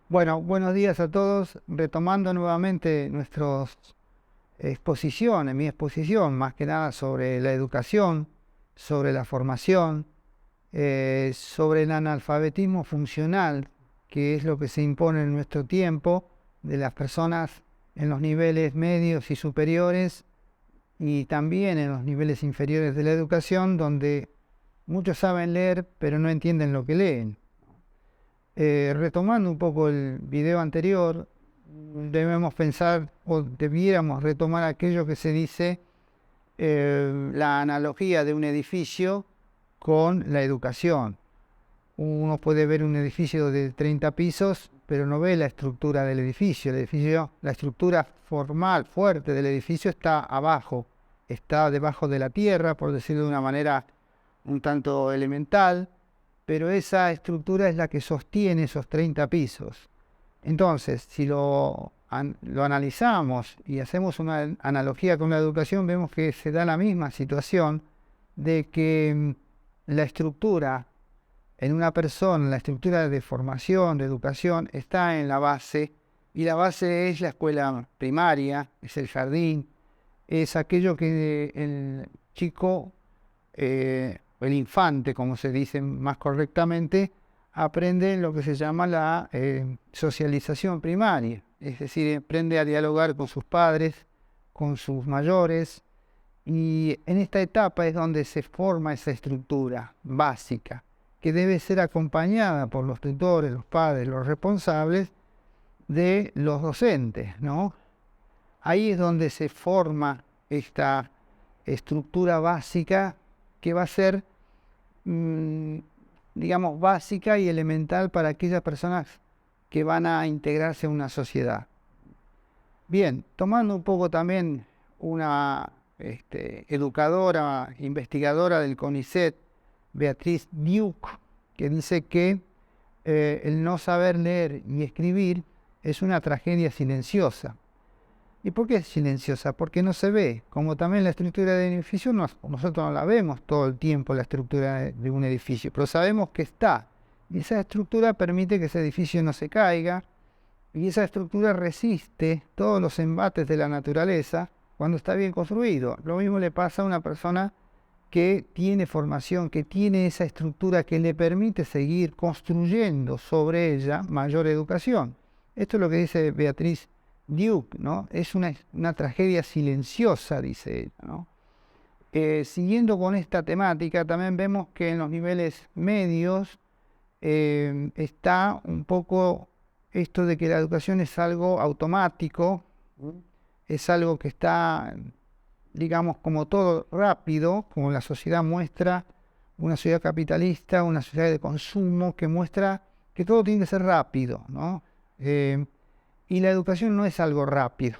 Bueno, buenos días a todos. Retomando nuevamente nuestras exposiciones, mi exposición más que nada sobre la educación, sobre la formación, sobre el analfabetismo funcional, que es lo que se impone en nuestro tiempo de las personas en los niveles medios y superiores y también en los niveles inferiores de la educación, donde muchos saben leer pero no entienden lo que leen. Retomando un poco el video anterior, debemos pensar o debiéramos retomar aquello que se dice la analogía de un edificio con la educación. Uno puede ver un edificio de 30 pisos, pero no ve la estructura del edificio. La estructura formal, fuerte del edificio está abajo, está debajo de la tierra, por decirlo de una manera un tanto elemental, pero esa estructura es la que sostiene esos 30 pisos. Entonces, si lo analizamos y hacemos una analogía con la educación, vemos que se da la misma situación de que la estructura en una persona, la estructura de formación, de educación, está en la base, y la base es la escuela primaria, es el jardín, es aquello que el chico, el infante, como se dice más correctamente, aprende lo que se llama la socialización primaria, es decir, aprende a dialogar con sus padres, con sus mayores, y en esta etapa es donde se forma esa estructura básica, que debe ser acompañada por los tutores, los padres, los responsables de los docentes, ¿no? Ahí es donde se forma esta estructura básica que va a ser, digamos, básica y elemental para aquellas personas que van a integrarse a una sociedad. Bien, tomando un poco también una educadora, investigadora del CONICET, Beatriz Duke, que dice que el no saber leer y escribir es una tragedia silenciosa. ¿Y por qué es silenciosa? Porque no se ve. Como también la estructura del edificio, nosotros no la vemos todo el tiempo, la estructura de un edificio, pero sabemos que está. Y esa estructura permite que ese edificio no se caiga, y esa estructura resiste todos los embates de la naturaleza cuando está bien construido. Lo mismo le pasa a una persona que tiene formación, que tiene esa estructura que le permite seguir construyendo sobre ella mayor educación. Esto es lo que dice Beatriz Duke, ¿no? Es una tragedia silenciosa, dice ella, ¿no? Siguiendo con esta temática, también vemos que en los niveles medios está un poco esto de que la educación es algo automático, es algo que está, digamos, como todo rápido, como la sociedad muestra, una sociedad capitalista, una sociedad de consumo que muestra que todo tiene que ser rápido, ¿no? Y la educación no es algo rápido.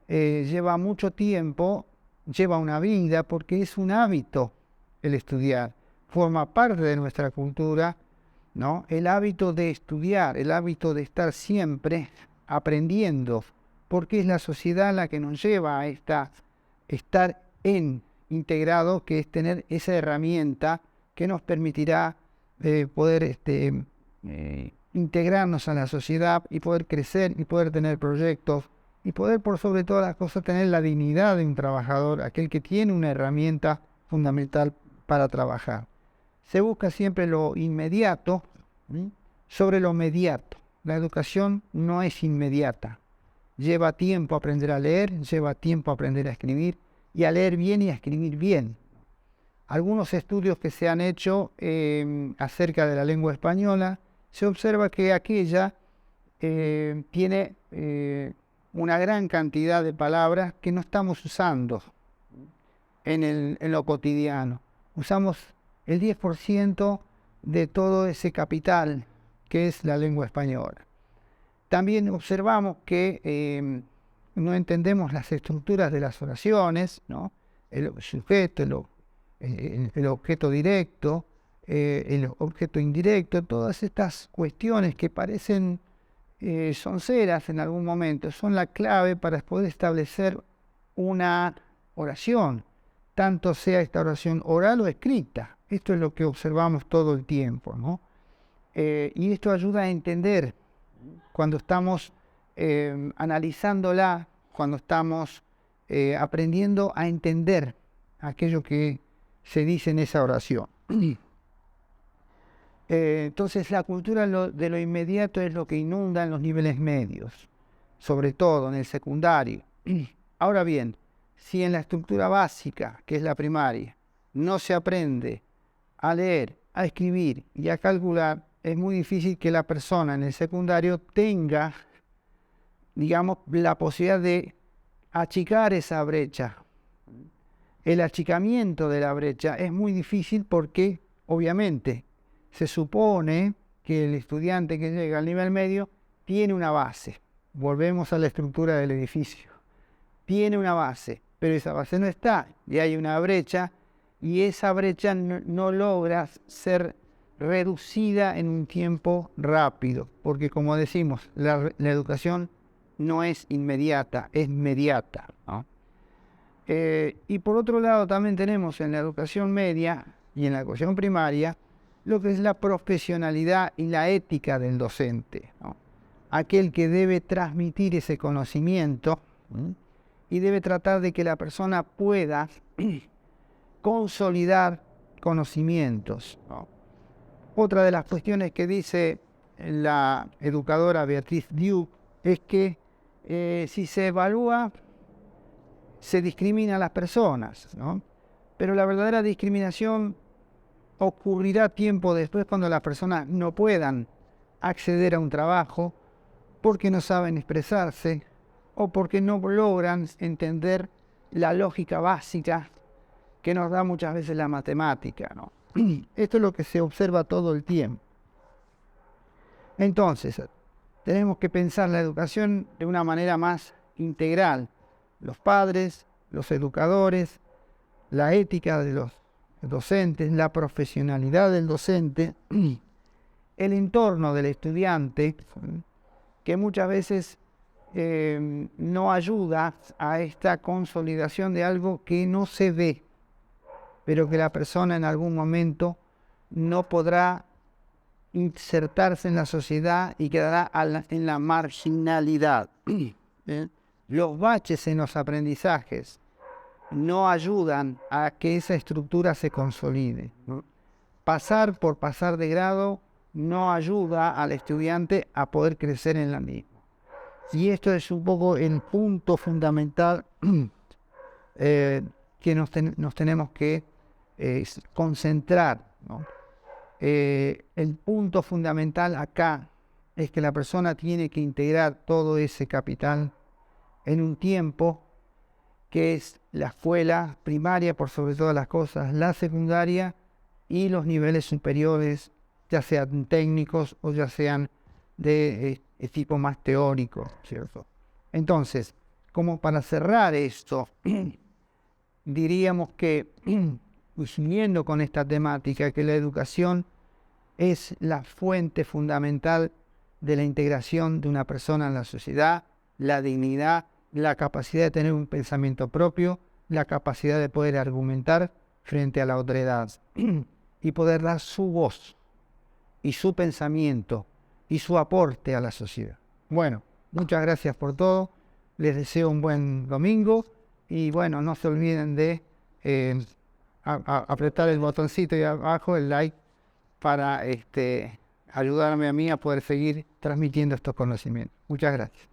Lleva mucho tiempo, lleva una vida, porque es un hábito el estudiar, forma parte de nuestra cultura, ¿no? El hábito de estudiar, el hábito de estar siempre aprendiendo, porque es la sociedad la que nos lleva a estar integrado, que es tener esa herramienta que nos permitirá poder integrarnos a la sociedad y poder crecer y poder tener proyectos y poder, por sobre todas las cosas, tener la dignidad de un trabajador, aquel que tiene una herramienta fundamental para trabajar. Se busca siempre lo inmediato, ¿sí?, sobre lo mediato. La educación no es inmediata. Lleva tiempo aprender a leer, lleva tiempo aprender a escribir, y a leer bien y a escribir bien. Algunos estudios que se han hecho acerca de la lengua española, se observa que aquella tiene una gran cantidad de palabras que no estamos usando en lo cotidiano. Usamos el 10% de todo ese capital que es la lengua española. También observamos que no entendemos las estructuras de las oraciones, ¿no? El sujeto, el objeto directo, el objeto indirecto, todas estas cuestiones que parecen sonceras en algún momento, son la clave para poder establecer una oración, tanto sea esta oración oral o escrita. Esto es lo que observamos todo el tiempo, ¿no? Y esto ayuda a entender cuando estamos analizándola, cuando estamos aprendiendo a entender aquello que se dice en esa oración. Entonces la cultura de lo inmediato es lo que inunda en los niveles medios, sobre todo en el secundario. Ahora bien, si en la estructura básica, que es la primaria, no se aprende a leer, a escribir y a calcular, es muy difícil que la persona en el secundario tenga, digamos, la posibilidad de achicar esa brecha. El achicamiento de la brecha es muy difícil porque, obviamente, se supone que el estudiante que llega al nivel medio tiene una base. Volvemos a la estructura del edificio. Tiene una base, pero esa base no está y hay una brecha y esa brecha no logra ser reducida en un tiempo rápido, porque como decimos, la educación no es inmediata, es mediata, ¿no? Y por otro lado también tenemos en la educación media y en la educación primaria lo que es la profesionalidad y la ética del docente, ¿no? Aquel que debe transmitir ese conocimiento, ¿sí? Y debe tratar de que la persona pueda consolidar conocimientos, ¿no? Otra de las cuestiones que dice la educadora Beatriz Duke es que si se evalúa, se discrimina a las personas, ¿no? Pero la verdadera discriminación ocurrirá tiempo después cuando las personas no puedan acceder a un trabajo porque no saben expresarse o porque no logran entender la lógica básica que nos da muchas veces la matemática, ¿no? Esto es lo que se observa todo el tiempo. Entonces, tenemos que pensar la educación de una manera más integral. Los padres, los educadores, la ética de los docentes, la profesionalidad del docente, el entorno del estudiante, que muchas veces no ayuda a esta consolidación de algo que no se ve, pero que la persona en algún momento no podrá insertarse en la sociedad y quedará en la marginalidad. Los baches en los aprendizajes no ayudan a que esa estructura se consolide. Pasar por pasar de grado no ayuda al estudiante a poder crecer en la misma. Y esto es un poco el punto fundamental que nos tenemos que concentrar, ¿no? El punto fundamental acá es que la persona tiene que integrar todo ese capital en un tiempo que es la escuela primaria, por sobre todas las cosas, la secundaria y los niveles superiores, ya sean técnicos o ya sean de tipo más teórico, ¿cierto? Entonces, como para cerrar esto, diríamos que, siguiendo con esta temática, que la educación es la fuente fundamental de la integración de una persona en la sociedad, la dignidad, la capacidad de tener un pensamiento propio, la capacidad de poder argumentar frente a la otredad y poder dar su voz y su pensamiento y su aporte a la sociedad. Bueno, muchas gracias por todo, les deseo un buen domingo y bueno, no se olviden de apretar el botoncito ahí abajo, el like, para ayudarme a mí a poder seguir transmitiendo estos conocimientos. Muchas gracias.